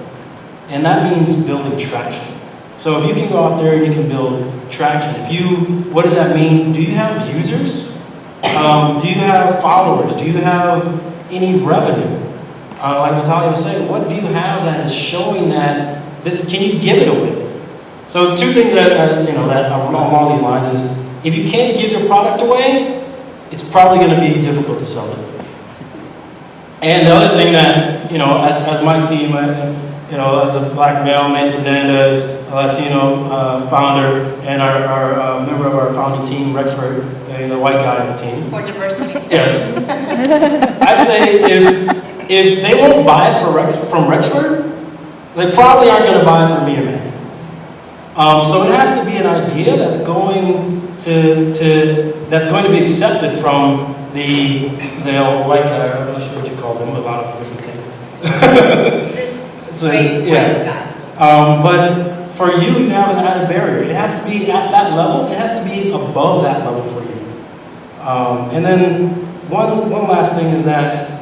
And that means building traction. So if you can go out there and you can build traction, what does that mean? Do you have users? Do you have followers? Do you have any revenue? Like Natalia was saying, what do you have that is showing that can you give it away? So two things that are along these lines is, if you can't give your product away, it's probably going to be difficult to sell it. And the other thing that, as my team, as a black male, Manny Fernandez, a Latino founder, and our member of our founding team, Rexford, the white guy on the team. For diversity. Yes. I'd say if they won't buy it from Rexford, they probably aren't going to buy it from me or Manny. So it has to be an idea that's going to be accepted from the old white guy. I'm not sure what you call them, a lot of different things. Straight white guys. But for you, you have an added barrier. It has to be at that level. It has to be above that level for you. And then one last thing is that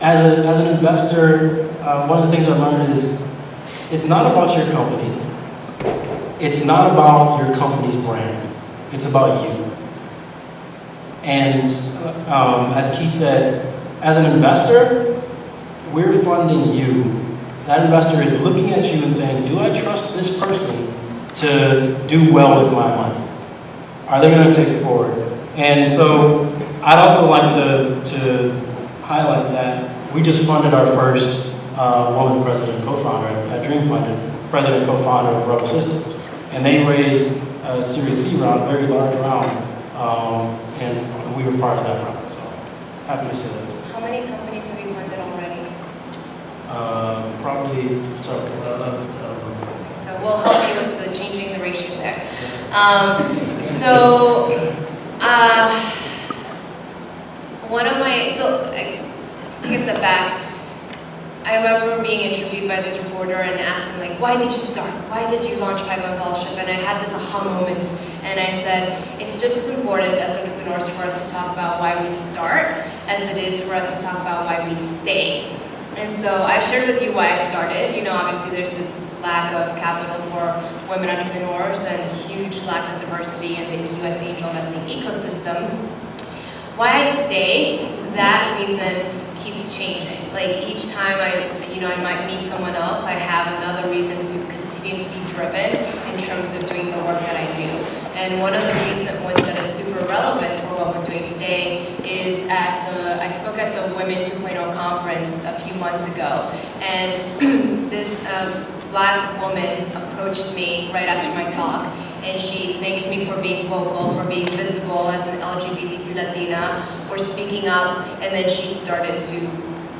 as an investor, one of the things I learned is it's not about your company. It's not about your company's brand. It's about you. And as Keith said, as an investor, we're funding you. That investor is looking at you and saying, do I trust this person to do well with my money? Are they going to take it forward? And so I'd also like to highlight that we just funded our first woman president and co-founder at Dream Funded, president and co-founder of Rubber Systems. And they raised a Series C round, a very large round, and we were part of that round, so happy to say that. How many companies have you funded already? Probably, sorry, So we'll help you with the changing the ratio there. To take a step back, I remember being interviewed by this reporter and asking, like, why did you start? Why did you launch Pipeline Fellowship? And I had this aha moment, and I said, it's just as important as entrepreneurs for us to talk about why we start as it is for us to talk about why we stay. And so I've shared with you why I started. You know, obviously there's this lack of capital for women entrepreneurs and huge lack of diversity in the US angel investing ecosystem. Why I stay, that reason keeps changing. Like each time I might meet someone else, I have another reason to continue to be driven in terms of doing the work that I do. And one of the recent ones that is super relevant for what we're doing today is I spoke at the Women 2.0 conference a few months ago, and this Black woman approached me right after my talk, and she thanked me for being vocal, for being visible as an LGBTQ Latina, for speaking up, and then she started to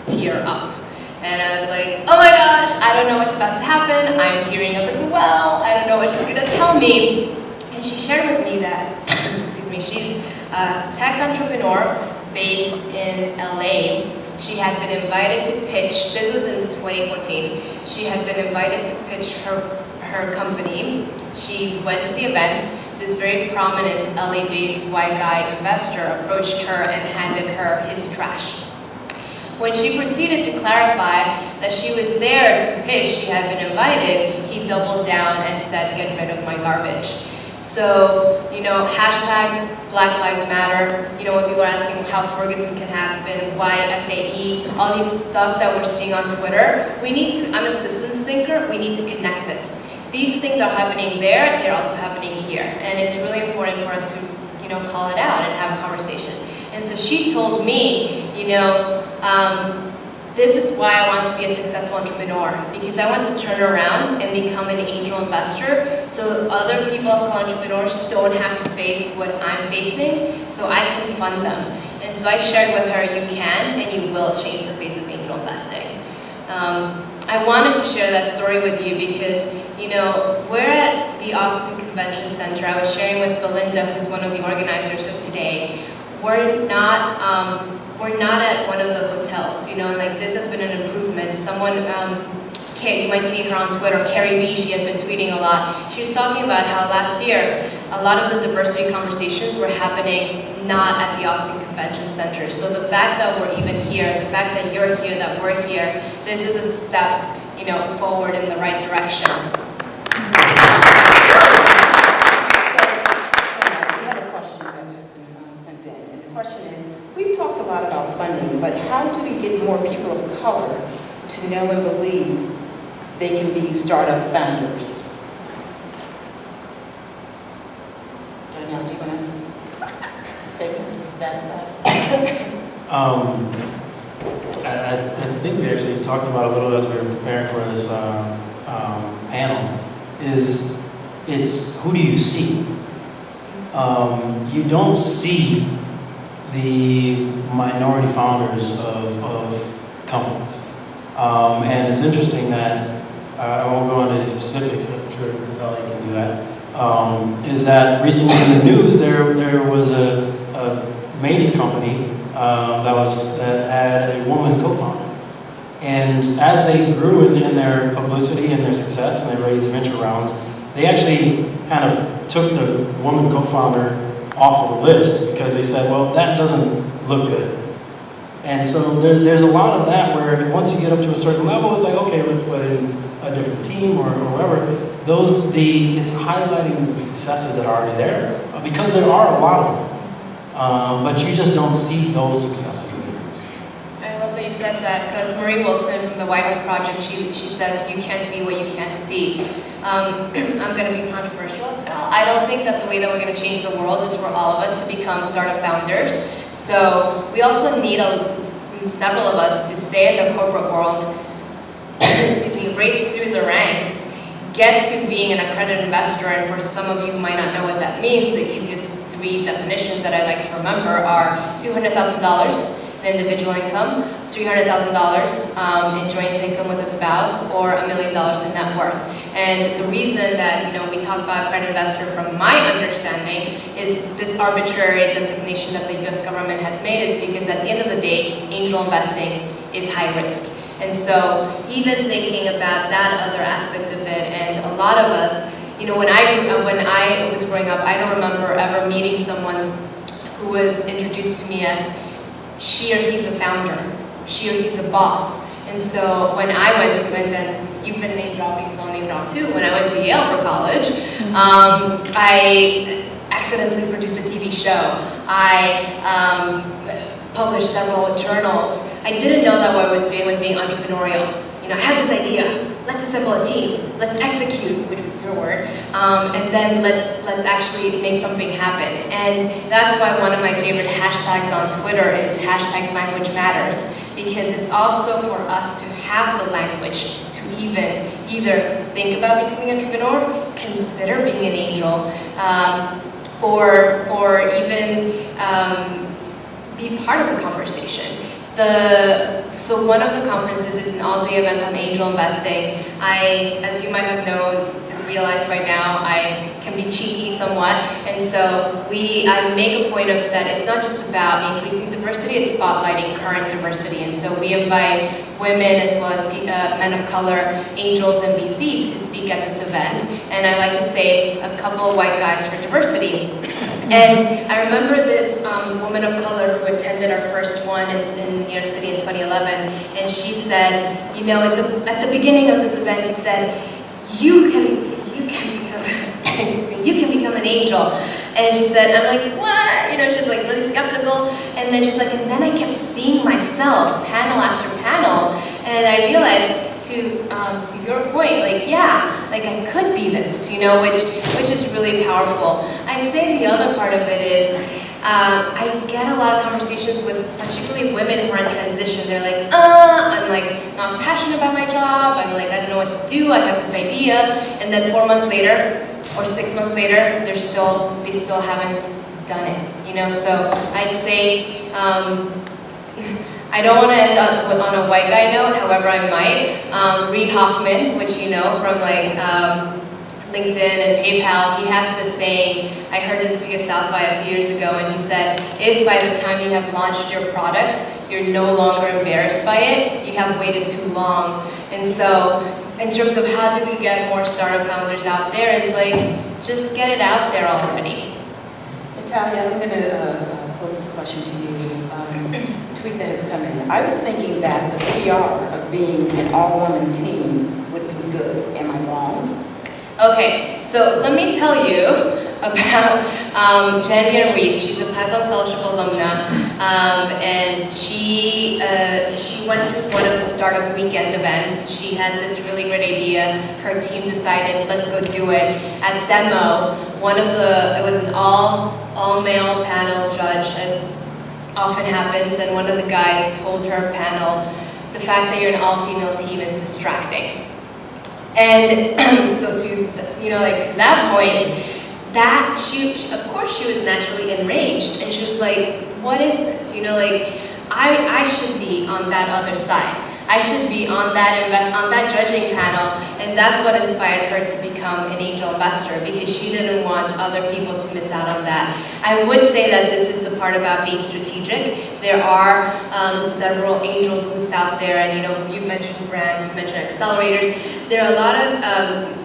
tear up. And I was like, oh my gosh, I don't know what's about to happen. I'm tearing up as well. I don't know what she's gonna tell me. And she shared with me that, excuse me, she's a tech entrepreneur based in LA. She had been invited to pitch, this was in 2014, she had been invited to pitch her company. She went to the event. This very prominent LA-based white guy investor approached her and handed her his trash. When she proceeded to clarify that she was there to pitch, she had been invited, he doubled down and said, get rid of my garbage. So, hashtag Black Lives Matter, when people are asking how Ferguson can happen, why SAE, all these stuff that we're seeing on Twitter, I'm a systems thinker, we need to connect this. These things are happening there, they're also happening here. And it's really important for us to, call it out and have a conversation. And so she told me, this is why I want to be a successful entrepreneur, because I want to turn around and become an angel investor so other people of color entrepreneurs don't have to face what I'm facing, so I can fund them. And so I shared with her, you can and you will change the face of angel investing. I wanted to share that story with you because, we're at the Austin Convention Center. I was sharing with Belinda, who's one of the organizers of today. We're not at one of the hotels, this has been an improvement. Someone, you might see her on Twitter, Carrie B, she has been tweeting a lot. She was talking about how last year, a lot of the diversity conversations were happening not at the Austin Convention Center. So the fact that we're even here, the fact that you're here, that we're here, this is a step, forward in the right direction. We have a question that has been sent in, and the question is, we've talked a lot about funding, but how do we get more people of color to know and believe they can be startup founders? Danielle, do you want to take a stab at that? I think we actually talked about a little as we were preparing for this panel, it's who do you see? You don't see the minority founders of companies. And it's interesting that, I won't go into any specifics, but I'm sure Ellie can do that, is that recently in the news there was a major company that had a woman co-founder. And as they grew in their publicity and their success and they raised venture rounds, they actually kind of took the woman co-founder off of the list because they said, well, that doesn't look good. And so there's a lot of that where once you get up to a certain level, it's like, okay, let's put in a different team or whatever. It's highlighting the successes that are already there because there are a lot of them. But you just don't see those successes in the news. I love that you said that because Marie Wilson from the White House Project, she says you can't be what you can't see. I'm going to be controversial as well. I don't think that the way that we're going to change the world is for all of us to become startup founders. So we also need several of us to stay in the corporate world, race through the ranks, get to being an accredited investor. And for some of you who might not know what that means, the easiest 3 definitions that I like to remember are $200,000 in individual income, $300,000 in joint income with a spouse, or $1 million in net worth. And the reason that we talk about accredited investor, from my understanding, is this arbitrary designation that the U.S. government has made is because at the end of the day, angel investing is high risk. And so even thinking about that other aspect of it, and a lot of us, when I was growing up, I don't remember ever meeting someone who was introduced to me as she or he's a founder, she or he's a boss. And so when I went to, and then you've been name dropping, so I'll name drop too, when I went to Yale for college, I accidentally produced a TV show. I published several journals. I didn't know that what I was doing was being entrepreneurial. I had this idea. Let's assemble a team. Let's execute, which was your word, and then let's actually make something happen. And that's why one of my favorite hashtags on Twitter is #LanguageMatters, because it's also for us to have the language to even either think about becoming an entrepreneur, consider being an angel, or even be part of the conversation. So one of the conferences, it's an all-day event on angel investing. As you might have known, realized by now, I can be cheeky somewhat, and so I make a point of that it's not just about increasing diversity, it's spotlighting current diversity. And so we invite women as well as men of color, angels and VCs to speak at this event. And I like to say a couple of white guys for diversity. And I remember this woman of color who attended our first one in New York City in 2011, and she said, at the beginning of this event, you said, you can become an angel. And she said, I'm like, what? She's like really skeptical. And then she's like, and then I kept seeing myself panel after panel, and I realized, to your point, I could be this, which is really powerful. I say the other part of it is, I get a lot of conversations with particularly women who are in transition. They're like, I'm not passionate about my job. I'm like, I don't know what to do. I have this idea. And then 4 months later, or 6 months later, they still haven't done it, So I'd say, I don't want to end on a white guy note, however I might. Reid Hoffman, which from LinkedIn and PayPal, he has this saying, I heard him speak at South by a few years ago, and he said, if by the time you have launched your product, you're no longer embarrassed by it, you have waited too long. And so, in terms of how do we get more startup founders out there, is just get it out there already. Natalia, I'm going to pose this question to you. Tweet that has come in. I was thinking that the PR of being an all-woman team would be good. Am I wrong? Okay, so let me tell you about Genevieve Reese. She's a Python Fellowship alumna, and she went through one of the startup weekend events. She had this really great idea. Her team decided, let's go do it. At demo, it was an all-male panel judge, as often happens, and one of the guys told her panel, the fact that you're an all-female team is distracting. And so to that point, of course she was naturally enraged, and she was like, what is this? I should be on that other side. I should be on that judging panel, And that's what inspired her to become an angel investor, because she didn't want other people to miss out on that. I would say that this is the part about being strategic. There are several angel groups out there, and you mentioned grants, you mentioned accelerators. There are a lot of,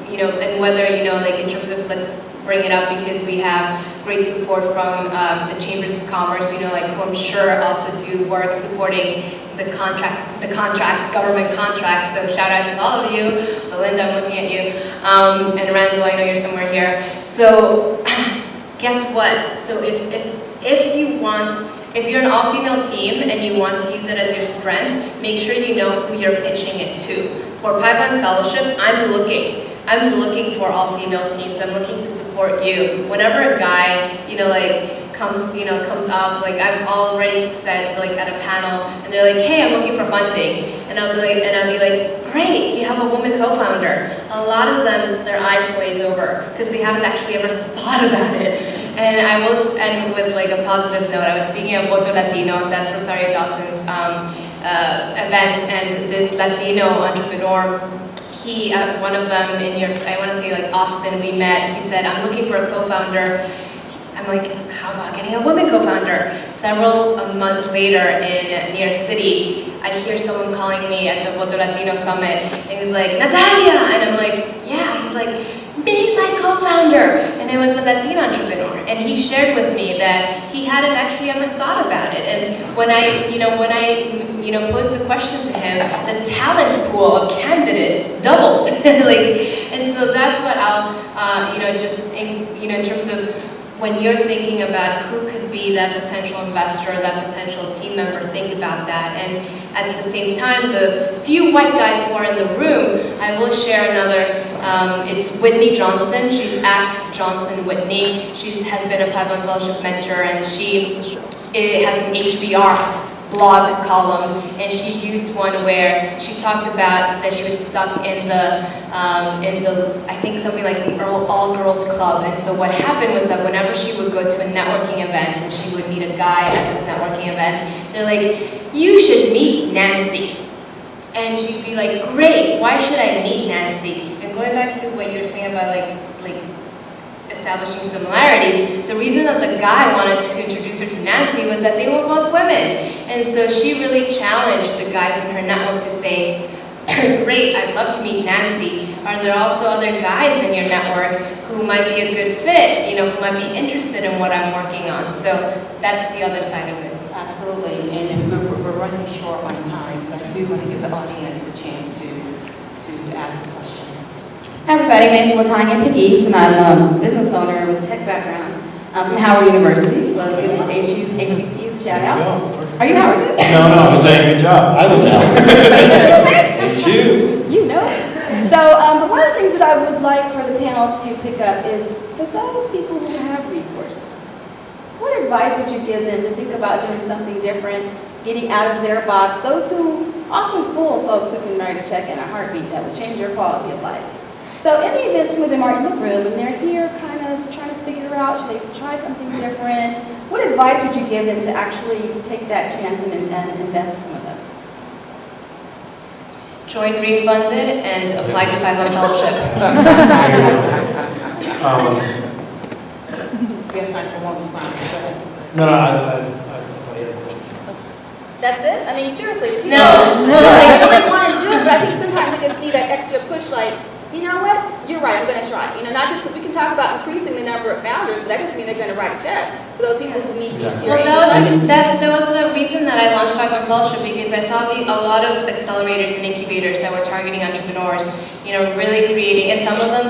and whether, like in terms of, let's bring it up because we have great support from the Chambers of Commerce, who I'm sure also do work supporting the contracts, government contracts. So shout out to all of you. Belinda, I'm looking at you. And Randall, I know you're somewhere here. So guess what? So if you're an all-female team and you want to use it as your strength, make sure you know who you're pitching it to. For Pipeline Fellowship, I'm looking for all-female teams. I'm looking to support you. Whenever a guy, comes up, like I've already said, like at a panel, and they're like, hey, I'm looking for funding, and I'll be like, great, do you have a woman co-founder? A lot of them, their eyes glaze over because they haven't actually ever thought about it. And I will end with like a positive note. I was speaking at Voto Latino, that's Rosario Dawson's event, and this Latino entrepreneur, he, one of them in New York, I want to say like Austin, we met, he said, I'm looking for a co-founder. I'm like, how about getting a woman co-founder? Several months later in New York City, I hear someone calling me at the Voto Latino Summit, and he's like, Natalia! And I'm like, yeah. He's like, meet my co-founder. And it was a Latino entrepreneur. And he shared with me that he hadn't actually ever thought about it. And when I posed the question to him, the talent pool of candidates doubled. And so that's what I'll, in terms of when you're thinking about who could be that potential investor, that potential team member, think about that. And at the same time, the few white guys who are in the room, I will share another, it's Whitney Johnson. She's at Johnson Whitney. She has been a Pipeline Fellowship mentor, and she has an HBR blog column, and she used one where she talked about that she was stuck in the I think something like the all-girls club. And so what happened was that whenever she would go to a networking event and she would meet a guy at this networking event, they're like, you should meet Nancy. And she'd be like, great, why should I meet Nancy? And going back to what you're saying about like establishing similarities, the reason that the guy wanted to introduce her to Nancy was that they were both women. And so she really challenged the guys in her network to say, great, I'd love to meet Nancy. Are there also other guys in your network who might be a good fit, who might be interested in what I'm working on? So that's the other side of it. Absolutely, and we're running short on time, but I do want to give the audience a chance to ask a question. Hi everybody, my name is Latanya Pegues, and I'm a business owner with a tech background from Howard University. So let's give HBCUs a shout out. Are you Howard too? No, I'm saying good job. I would tell. Me too. You know. So, but one of the things that I would like for the panel to pick up is for those people who have resources, what advice would you give them to think about doing something different, getting out of their box? Those who, Austin's full of folks who can write a check in a heartbeat that would change their quality of life. So in the event some of them are in the room and they're here kind of trying to figure out, should they try something different? What advice would you give them to actually take that chance and invest in some of us? Join Dream Funded and apply to Pipeline Fellowship. We have time for one response. Go ahead. No, I thought you had a question. That's it? I mean, seriously. No. I really want to do it, but I think sometimes we just need that extra push, like, you know what? You're right, I'm going to try. Not just because we can talk about increasing the number of founders, but that doesn't mean they're going to write a check for those people who need GCR. Well, that was the reason that I launched Pipeline Fellowship, because I saw a lot of accelerators and incubators that were targeting entrepreneurs, really creating, and some of them,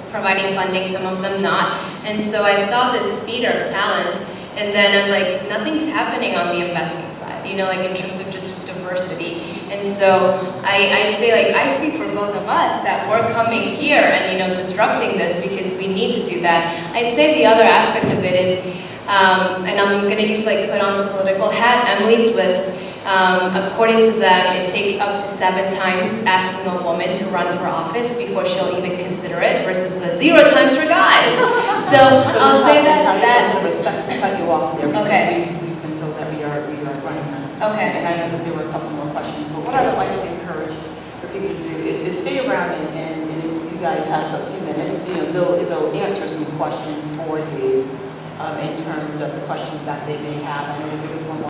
providing funding, some of them not. And so I saw this feeder of talent, and then I'm like, nothing's happening on the investing side, in terms of just diversity. And so I'd say, I speak for both of us that we're coming here and, disrupting this because we need to do that. I'd say the other aspect of it is, and I'm going to use, put on the political hat, Emily's List. According to them, it takes up to 7 times asking a woman to run for office before she'll even consider it, versus the 0 times for guys. So I'll say that. Respect to cut you off there. Okay. We've been told that we are running out. Okay. And I know that there were a couple more questions, but what I would like to encourage the people to do is stay around and if you guys have a few minutes, they'll answer some questions for you in terms of the questions that they may have. I know that there was one more